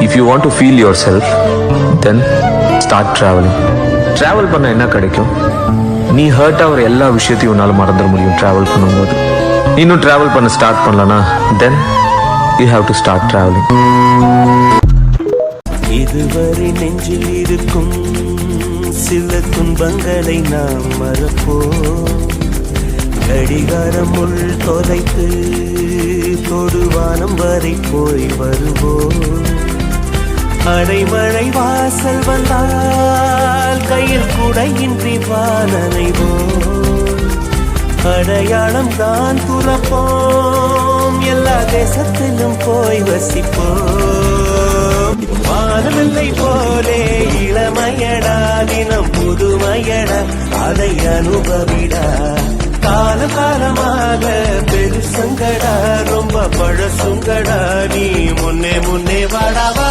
If you want to feel your self then start travelling. Travel பண்ண என்ன கிடைக்கும்? நீ ஹர்ட் ஆகிற எல்லா விஷயத்தையும் உன்னால் மறந்துட முடியும் ட்ராவல் பண்ணும்போது. இன்னும் ட்ராவல் பண்ண ஸ்டார்ட் பண்ணலனா then you have to start travelling. இதுவரை நெஞ்சில் இருக்கும் சில துன்பங்களை நாம் மறப்போம். கடிகாரம் உள் தொலைத்து தொடுவானம் வரை போய் வருவோம். அடைமழை வாசல் வந்தால் கையில் குடையின்றி வானனைவோம். அடையாளம் தான் துறப்போம், எல்லா தேசத்திலும் போய் வசிப்போம். வானவில்லை போலே இளமையடா, தினம் புதுமையடா, அதை அனுபவிடா. காலம் காலமாக பெருசங்கடா, ரொம்ப பழசுங்கடா, நீ முன்னே முன்னே வாடாவா.